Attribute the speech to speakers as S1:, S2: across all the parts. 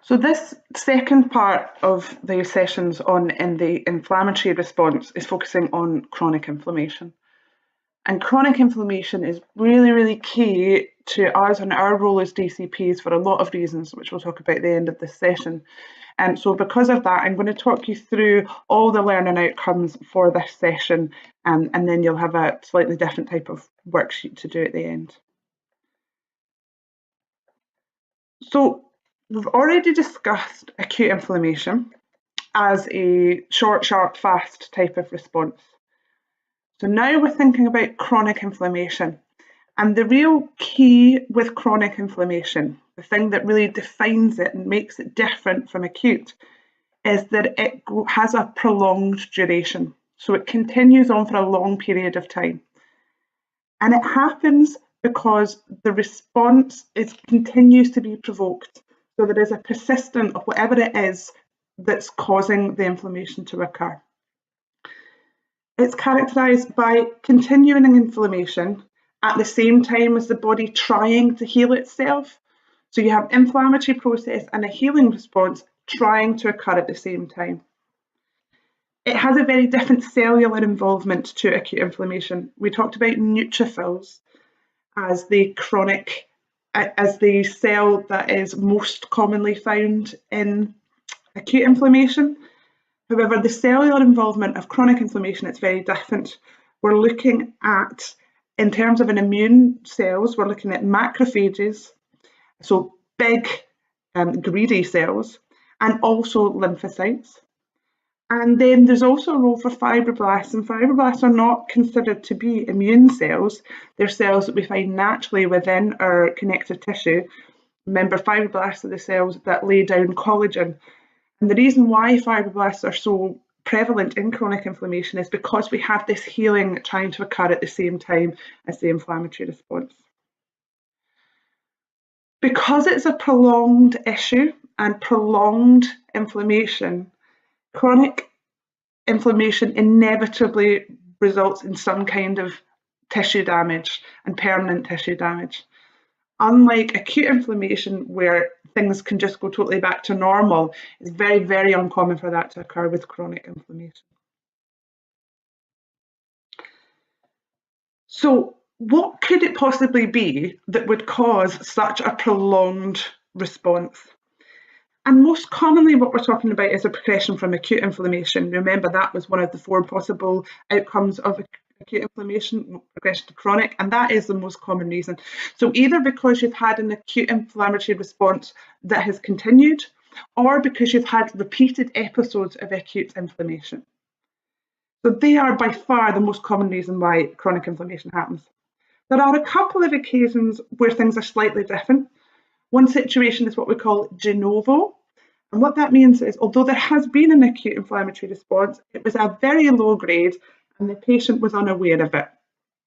S1: So this second part of the sessions in the inflammatory response is focusing on chronic inflammation. And chronic inflammation is really, really key to us and our role as DCPs for a lot of reasons, which we'll talk about at the end of this session. And so because of that, I'm going to talk you through all the learning outcomes for this session, and then you'll have a slightly different type of worksheet to do at the end. So we've already discussed acute inflammation as a short, sharp, fast type of response. So now we're thinking about chronic inflammation. And the real key with chronic inflammation, the thing that really defines it and makes it different from acute, is that it has a prolonged duration. So it continues on for a long period of time. And it happens because the response continues to be provoked. So there is a persistence of whatever it is that's causing the inflammation to occur. It's characterised by continuing inflammation at the same time as the body trying to heal itself. So you have inflammatory process and a healing response trying to occur at the same time. It has a very different cellular involvement to acute inflammation. We talked about neutrophils as the cell that is most commonly found in acute inflammation. However, the cellular involvement of chronic inflammation is very different. We're looking at, in terms of an immune cells, we're looking at macrophages, so big greedy cells, and also lymphocytes. And then there's also a role for fibroblasts, and fibroblasts are not considered to be immune cells. They're cells that we find naturally within our connective tissue. Remember, fibroblasts are the cells that lay down collagen. And the reason why fibroblasts are so prevalent in chronic inflammation is because we have this healing trying to occur at the same time as the inflammatory response. Because it's a prolonged issue and prolonged inflammation, chronic inflammation inevitably results in some kind of tissue damage and permanent tissue damage. Unlike acute inflammation, where things can just go totally back to normal, it's very, very uncommon for that to occur with chronic inflammation. So what could it possibly be that would cause such a prolonged response? And most commonly what we're talking about is a progression from acute inflammation. Remember, that was one of the 4 possible outcomes of acute inflammation, progression to chronic, and that is the most common reason. So either because you've had an acute inflammatory response that has continued, or because you've had repeated episodes of acute inflammation. So they are by far the most common reason why chronic inflammation happens. There are a couple of occasions where things are slightly different. One situation is what we call de novo. And what that means is, although there has been an acute inflammatory response, it was a very low grade and the patient was unaware of it.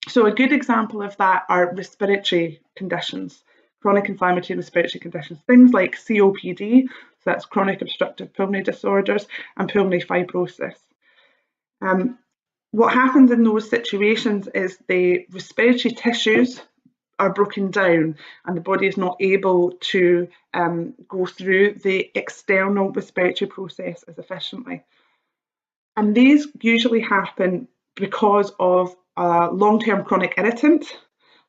S1: So a good example of that are respiratory conditions, chronic inflammatory respiratory conditions, things like COPD, so that's chronic obstructive pulmonary disorders, and pulmonary fibrosis. What happens in those situations is the respiratory tissues are broken down and the body is not able to go through the external respiratory process as efficiently. And these usually happen because of a long-term chronic irritant,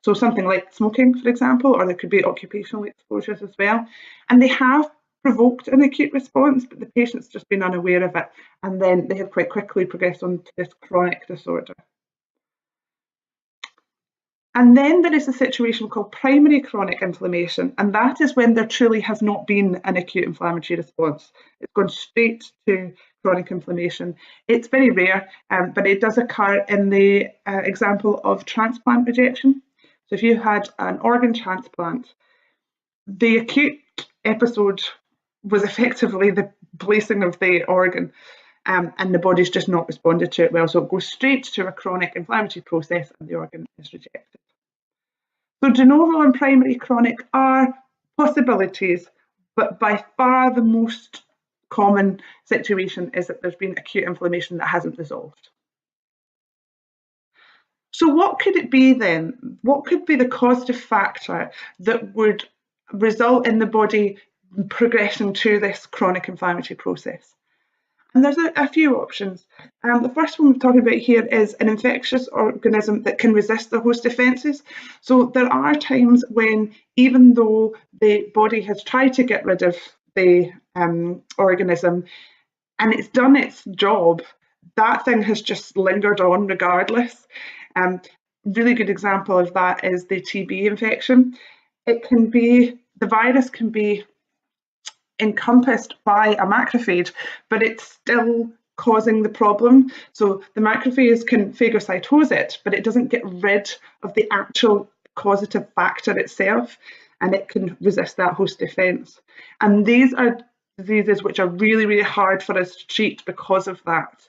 S1: so something like smoking, for example, or there could be occupational exposures as well. And they have provoked an acute response, but the patient's just been unaware of it, and then they have quite quickly progressed on to this chronic disorder. And then there is a situation called primary chronic inflammation, and that is when there truly has not been an acute inflammatory response. It's gone straight to chronic inflammation. It's very rare, but it does occur in the example of transplant rejection. So if you had an organ transplant, the acute episode was effectively the placing of the organ, and the body's just not responded to it well. So it goes straight to a chronic inflammatory process and the organ is rejected. So de novo and primary chronic are possibilities, but by far the most common situation is that there's been acute inflammation that hasn't resolved. So what could it be then? What could be the causative factor that would result in the body progression to this chronic inflammatory process. And there's a few options. The first one we're talking about here is an infectious organism that can resist the host defences. So there are times when, even though the body has tried to get rid of the organism and it's done its job, that thing has just lingered on regardless. Really good example of that is the TB infection. The virus can be encompassed by a macrophage, but it's still causing the problem. So the macrophage can phagocytose it, but it doesn't get rid of the actual causative factor itself, and it can resist that host defense. And these are diseases which are really, really hard for us to treat because of that.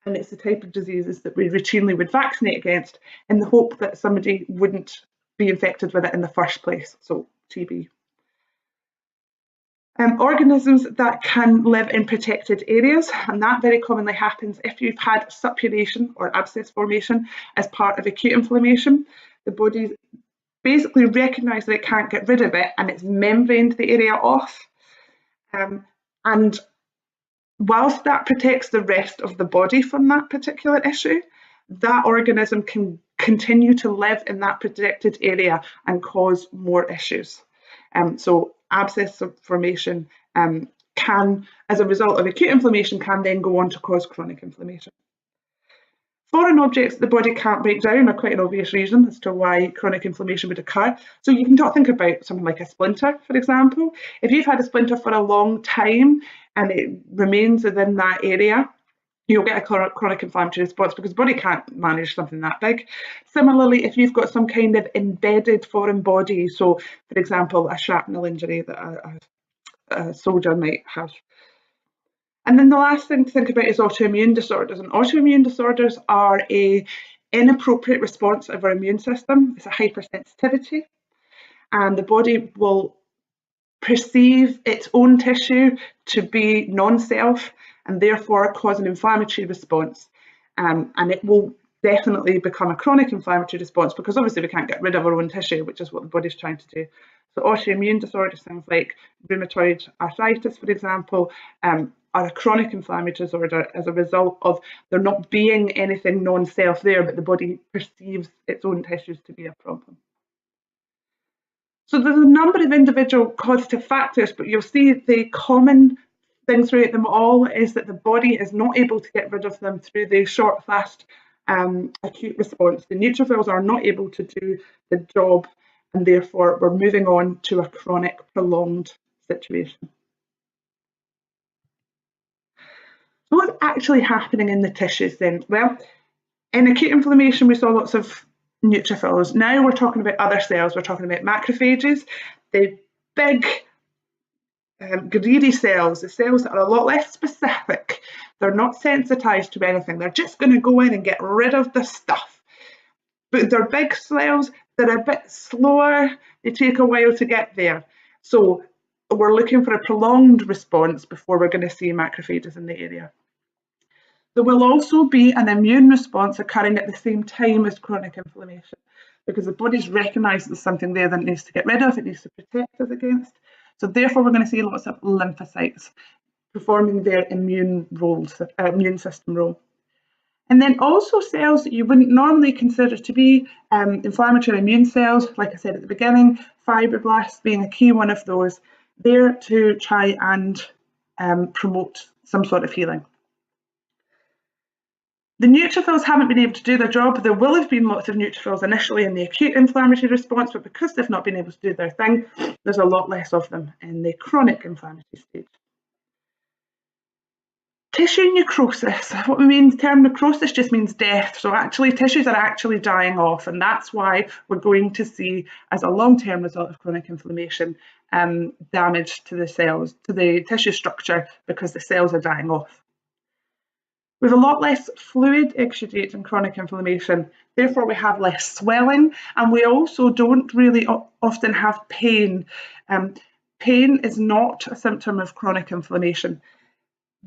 S1: And it's the type of diseases that we routinely would vaccinate against in the hope that somebody wouldn't be infected with it in the first place, so TB. Organisms that can live in protected areas, and that very commonly happens if you've had suppuration or abscess formation as part of acute inflammation. The body basically recognises that it can't get rid of it and it's membraned the area off. And whilst that protects the rest of the body from that particular issue, that organism can continue to live in that protected area and cause more issues. So abscess formation can, as a result of acute inflammation, can then go on to cause chronic inflammation. Foreign objects the body can't break down are quite an obvious reason as to why chronic inflammation would occur. So you can think about something like a splinter, for example. If you've had a splinter for a long time and it remains within that area, you'll get a chronic inflammatory response because the body can't manage something that big. Similarly, if you've got some kind of embedded foreign body, so for example, a shrapnel injury that a soldier might have. And then the last thing to think about is autoimmune disorders. And autoimmune disorders are an inappropriate response of our immune system. It's a hypersensitivity. And the body will perceive its own tissue to be non-self and therefore cause an inflammatory response. And it will definitely become a chronic inflammatory response because obviously we can't get rid of our own tissue, which is what the body's trying to do. So autoimmune disorders, things like rheumatoid arthritis, for example, are a chronic inflammatory disorder as a result of there not being anything non-self there, but the body perceives its own tissues to be a problem. So there's a number of individual causative factors, but you'll see the common thing throughout them all is that the body is not able to get rid of them through the short, fast, acute response. The neutrophils are not able to do the job, and therefore we're moving on to a chronic, prolonged situation. So what's actually happening in the tissues then? Well, in acute inflammation, we saw lots of neutrophils. Now we're talking about other cells. We're talking about macrophages, the big greedy cells, the cells that are a lot less specific. They're not sensitized to anything. They're just going to go in and get rid of the stuff. But they're big cells. They're a bit slower. They take a while to get there. So we're looking for a prolonged response before we're going to see macrophages in the area. There will also be an immune response occurring at the same time as chronic inflammation because the body's recognised there's something there that it needs to get rid of, it needs to protect us against. So therefore we're going to see lots of lymphocytes performing their immune system role. And then also cells that you wouldn't normally consider to be inflammatory immune cells, like I said at the beginning, fibroblasts being a key one of those, there to try and promote some sort of healing. The neutrophils haven't been able to do their job. There will have been lots of neutrophils initially in the acute inflammatory response, but because they've not been able to do their thing, there's a lot less of them in the chronic inflammatory stage. Tissue necrosis. What we mean, the term necrosis just means death. So actually tissues are actually dying off, and that's why we're going to see, as a long-term result of chronic inflammation, damage to the cells, to the tissue structure, because the cells are dying off. We have a lot less fluid exudate in chronic inflammation, therefore we have less swelling, and we also don't really often have pain. Pain is not a symptom of chronic inflammation.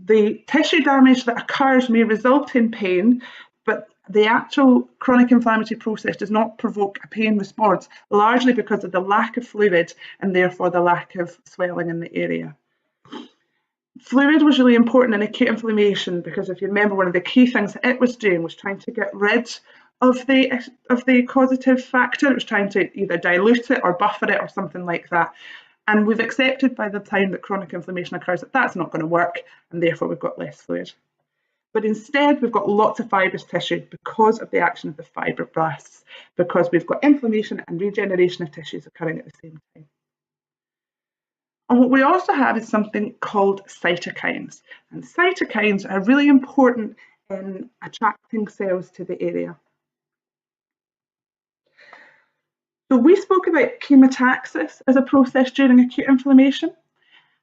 S1: The tissue damage that occurs may result in pain, but the actual chronic inflammatory process does not provoke a pain response, largely because of the lack of fluid and therefore the lack of swelling in the area. Fluid was really important in acute inflammation because if you remember, one of the key things that it was doing was trying to get rid of the causative factor. It was trying to either dilute it or buffer it or something like that. And we've accepted by the time that chronic inflammation occurs that that's not going to work, and therefore we've got less fluid. But instead, we've got lots of fibrous tissue because of the action of the fibroblasts, because we've got inflammation and regeneration of tissues occurring at the same time. And what we also have is something called cytokines. And cytokines are really important in attracting cells to the area. So we spoke about chemotaxis as a process during acute inflammation,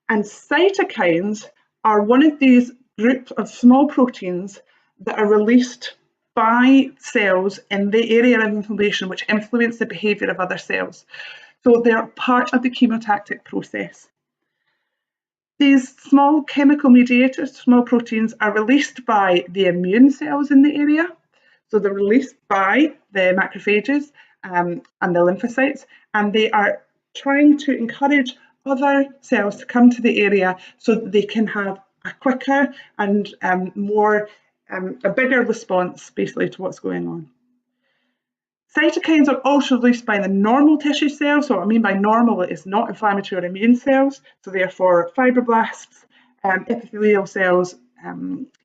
S1: and cytokines are one of these groups of small proteins that are released by cells in the area of inflammation, which influence the behaviour of other cells. So they're part of the chemotactic process. These small chemical mediators, small proteins, are released by the immune cells in the area. So they're released by the macrophages and the lymphocytes, and they are trying to encourage other cells to come to the area so that they can have a quicker and a bigger response basically to what's going on. Cytokines are also released by the normal tissue cells. So what I mean by normal is not inflammatory or immune cells. So therefore fibroblasts, epithelial cells,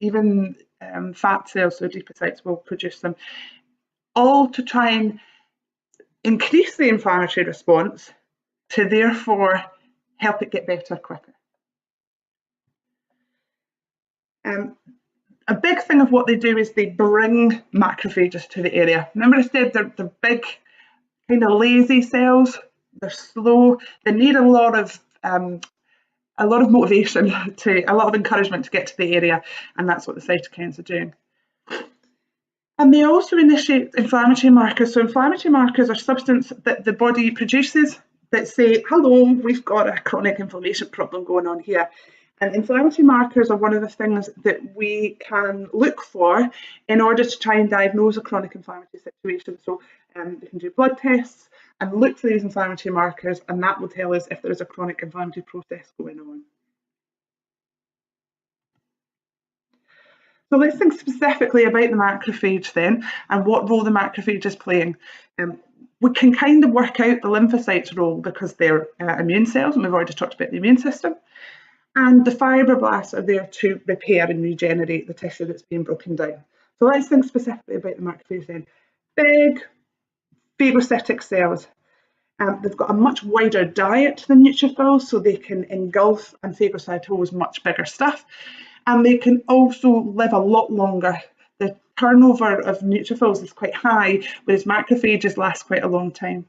S1: even fat cells, so adipocytes will produce them, all to try and increase the inflammatory response to therefore help it get better quicker. A big thing of what they do is they bring macrophages to the area. Remember I said they're big, kind of lazy cells. They're slow. They need a lot of motivation, a lot of encouragement to get to the area, and that's what the cytokines are doing. And they also initiate inflammatory markers. So inflammatory markers are substances that the body produces that say, hello, we've got a chronic inflammation problem going on here. And inflammatory markers are one of the things that we can look for in order to try and diagnose a chronic inflammatory situation. So we can do blood tests and look for these inflammatory markers, and that will tell us if there is a chronic inflammatory process going on. So let's think specifically about the macrophage then, and what role the macrophage is playing. We can kind of work out the lymphocytes' role because they're immune cells, and we've already talked about the immune system. And the fibroblasts are there to repair and regenerate the tissue that's been broken down. So let's think specifically about the macrophage then. Big phagocytic cells. They've got a much wider diet than neutrophils, so they can engulf and phagocytose much bigger stuff. And they can also live a lot longer. The turnover of neutrophils is quite high, whereas macrophages last quite a long time.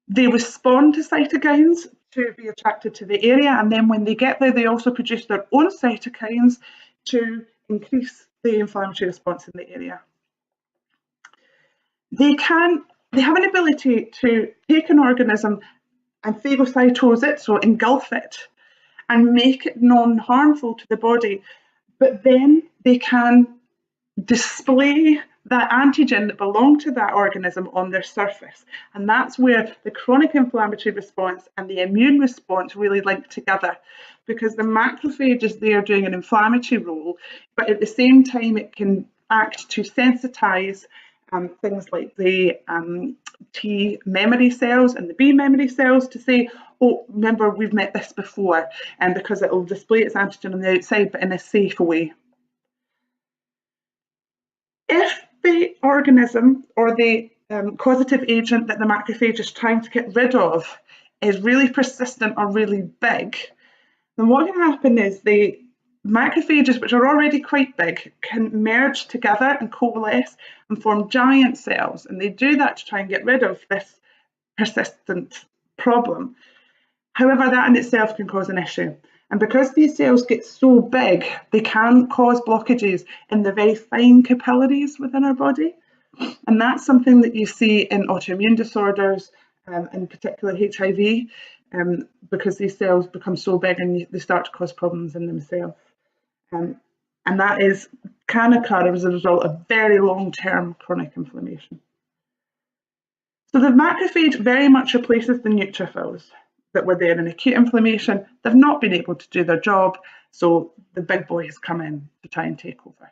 S1: They respond to cytokines to be attracted to the area, and then when they get there, they also produce their own cytokines to increase the inflammatory response in the area. They have an ability to take an organism and phagocytose it, so engulf it, and make it non-harmful to the body, but then they can display that antigen that belonged to that organism on their surface. And that's where the chronic inflammatory response and the immune response really link together, because the macrophage is there doing an inflammatory role, but at the same time it can act to sensitize things like the T memory cells and the B memory cells to say, oh, remember, we've met this before, and because it will display its antigen on the outside, but in a safe way. If the organism or the causative agent that the macrophage is trying to get rid of is really persistent or really big, then what can happen is the macrophages, which are already quite big, can merge together and coalesce and form giant cells, and they do that to try and get rid of this persistent problem. However, that in itself can cause an issue. And because these cells get so big, they can cause blockages in the very fine capillaries within our body. And that's something that you see in autoimmune disorders, in particular HIV, because these cells become so big and they start to cause problems in themselves. And that is can occur as a result of very long-term chronic inflammation. So the macrophage very much replaces the neutrophils that were there in acute inflammation. They've not been able to do their job, so the big boys come in to try and take over.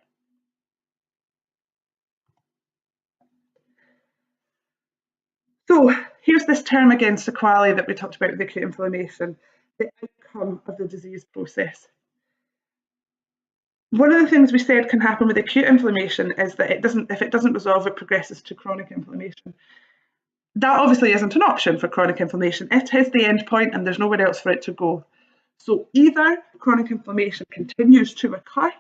S1: So here's this term again, sequelae, that we talked about with acute inflammation, the outcome of the disease process. One of the things we said can happen with acute inflammation is that if it doesn't resolve, it progresses to chronic inflammation. That obviously isn't an option for chronic inflammation. It is the end point and there's nowhere else for it to go. So either chronic inflammation continues to occur,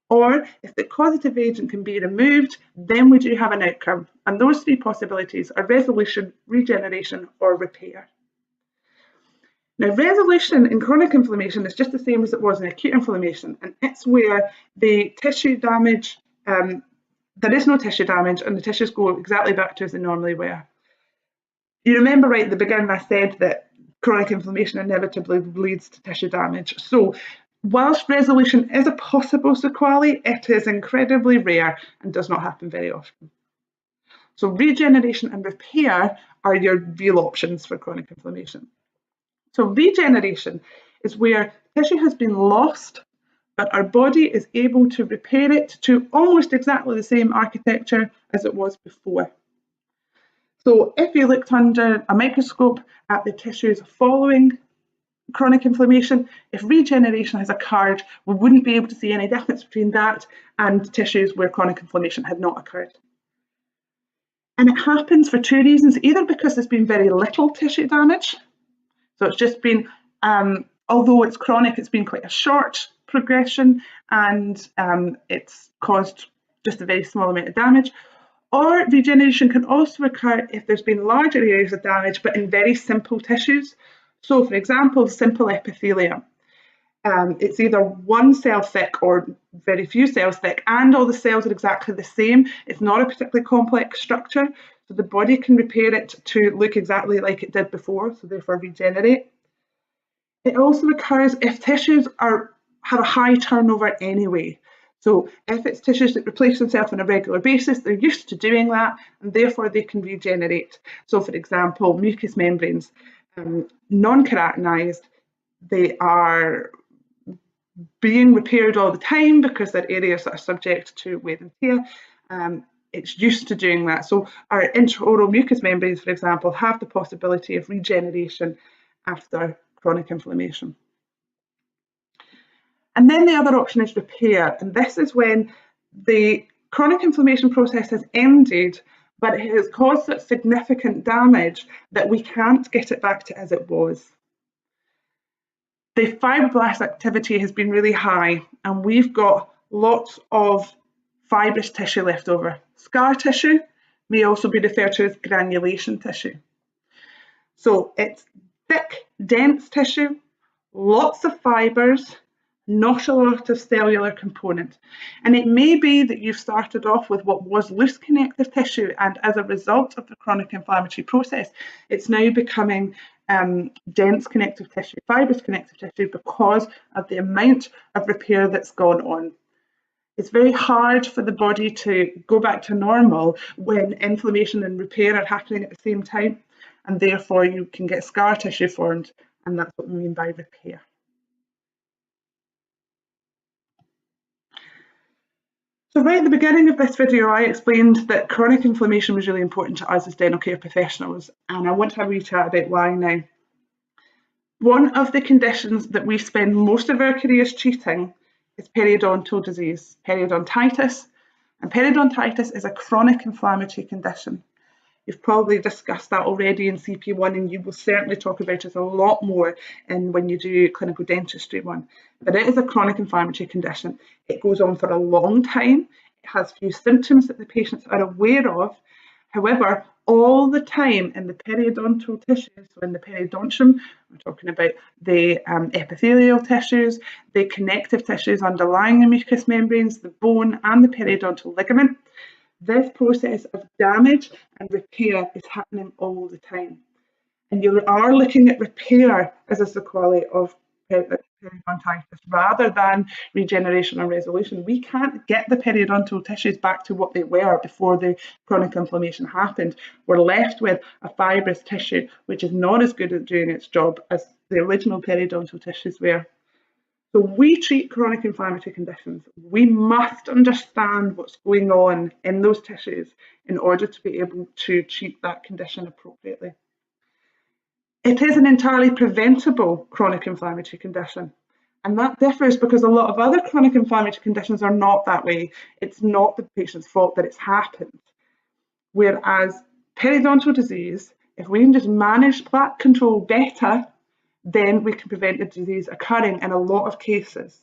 S1: or if the causative agent can be removed, then we do have an outcome. And those three possibilities are resolution, regeneration, or repair. Now, resolution in chronic inflammation is just the same as it was in acute inflammation, and it's where the tissue damage, there is no tissue damage, and the tissues go exactly back to as they normally were. You remember right at the beginning I said that chronic inflammation inevitably leads to tissue damage. So whilst resolution is a possible sequelae, it is incredibly rare and does not happen very often. So regeneration and repair are your real options for chronic inflammation. So regeneration is where tissue has been lost, but our body is able to repair it to almost exactly the same architecture as it was before. So if you looked under a microscope at the tissues following chronic inflammation, if regeneration has occurred, we wouldn't be able to see any difference between that and tissues where chronic inflammation had not occurred. And it happens for two reasons, either because there's been very little tissue damage, so it's just been, although it's chronic, it's been quite a short progression and it's caused just a very small amount of damage. Or regeneration can also occur if there's been larger areas of damage, but in very simple tissues. So, for example, simple epithelium. It's either one cell thick or very few cells thick, and all the cells are exactly the same. It's not a particularly complex structure, so the body can repair it to look exactly like it did before, so therefore regenerate. It also occurs if tissues have a high turnover anyway. So if it's tissues that replace themselves on a regular basis, they're used to doing that, and therefore they can regenerate. So for example, mucous membranes, non-keratinized, they are being repaired all the time because they're areas that are subject to wear and tear. It's used to doing that. So our intraoral mucous membranes, for example, have the possibility of regeneration after chronic inflammation. And then the other option is repair, and this is when the chronic inflammation process has ended, but it has caused such significant damage that we can't get it back to as it was. The fibroblast activity has been really high, and we've got lots of fibrous tissue left over. Scar tissue may also be referred to as granulation tissue. So it's thick, dense tissue, lots of fibres, not a lot of cellular component. And it may be that you've started off with what was loose connective tissue, and as a result of the chronic inflammatory process, it's now becoming dense connective tissue, fibrous connective tissue, because of the amount of repair that's gone on. It's very hard for the body to go back to normal when inflammation and repair are happening at the same time, and therefore you can get scar tissue formed, and that's what we mean by repair. So right at the beginning of this video, I explained that chronic inflammation was really important to us as dental care professionals, and I want to have a wee chat about why now. One of the conditions that we spend most of our careers treating is periodontal disease, periodontitis, and periodontitis is a chronic inflammatory condition. You've probably discussed that already in CP1, and you will certainly talk about it a lot more when you do clinical dentistry one. But it is a chronic inflammatory condition. It goes on for a long time. It has few symptoms that the patients are aware of. However, all the time in the periodontal tissues, so in the periodontium, we're talking about the epithelial tissues, the connective tissues underlying the mucous membranes, the bone and the periodontal ligament. This process of damage and repair is happening all the time. And you are looking at repair as a sequelae of periodontitis rather than regeneration or resolution. We can't get the periodontal tissues back to what they were before the chronic inflammation happened. We're left with a fibrous tissue which is not as good at doing its job as the original periodontal tissues were. So we treat chronic inflammatory conditions. We must understand what's going on in those tissues in order to be able to treat that condition appropriately. It is an entirely preventable chronic inflammatory condition. And that differs because a lot of other chronic inflammatory conditions are not that way. It's not the patient's fault that it's happened. Whereas periodontal disease, if we can just manage plaque control better, then we can prevent the disease occurring in a lot of cases.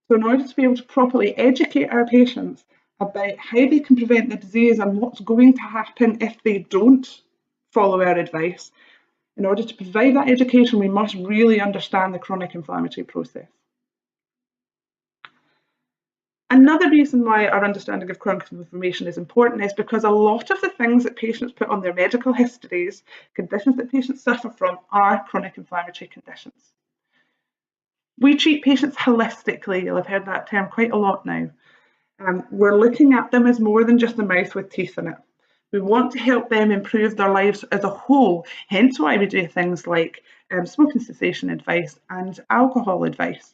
S1: So in order to be able to properly educate our patients about how they can prevent the disease and what's going to happen if they don't follow our advice, in order to provide that education, we must really understand the chronic inflammatory process. Another reason why our understanding of chronic inflammation is important is because a lot of the things that patients put on their medical histories, conditions that patients suffer from, are chronic inflammatory conditions. We treat patients holistically. You'll have heard that term quite a lot now. We're looking at them as more than just a mouth with teeth in it. We want to help them improve their lives as a whole, hence why we do things like smoking cessation advice and alcohol advice.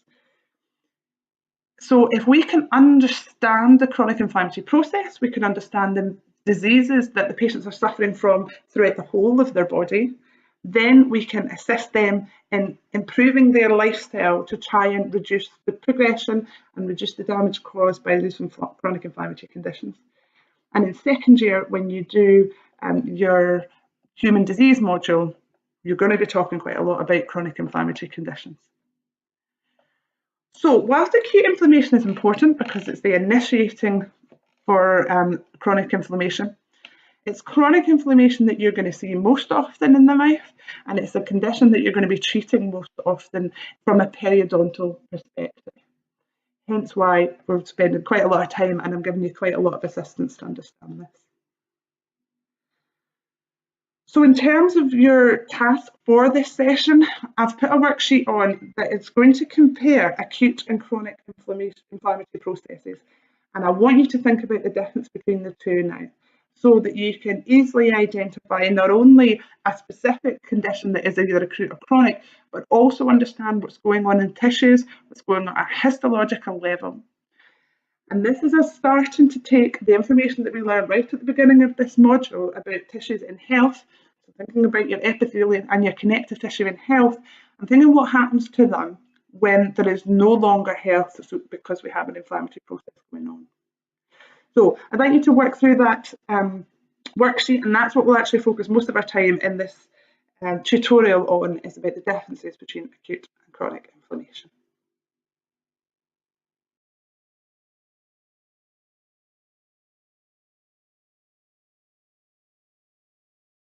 S1: So if we can understand the chronic inflammatory process, we can understand the diseases that the patients are suffering from throughout the whole of their body, then we can assist them in improving their lifestyle to try and reduce the progression and reduce the damage caused by these chronic inflammatory conditions. And in second year, when you do your human disease module, you're going to be talking quite a lot about chronic inflammatory conditions. So whilst acute inflammation is important because it's the initiating for chronic inflammation, it's chronic inflammation that you're going to see most often in the mouth, and it's a condition that you're going to be treating most often from a periodontal perspective. Hence why we're spending quite a lot of time, and I'm giving you quite a lot of assistance to understand this. So in terms of your task for this session, I've put a worksheet on that is going to compare acute and chronic inflammatory processes. And I want you to think about the difference between the two now, so that you can easily identify not only a specific condition that is either acute or chronic, but also understand what's going on in tissues, what's going on at a histological level. And this is us starting to take the information that we learned right at the beginning of this module about tissues in health, so thinking about your epithelial and your connective tissue in health, and thinking what happens to them when there is no longer health because we have an inflammatory process going on. So I'd like you to work through that worksheet, and that's what we'll actually focus most of our time in this tutorial on, is about the differences between acute and chronic inflammation.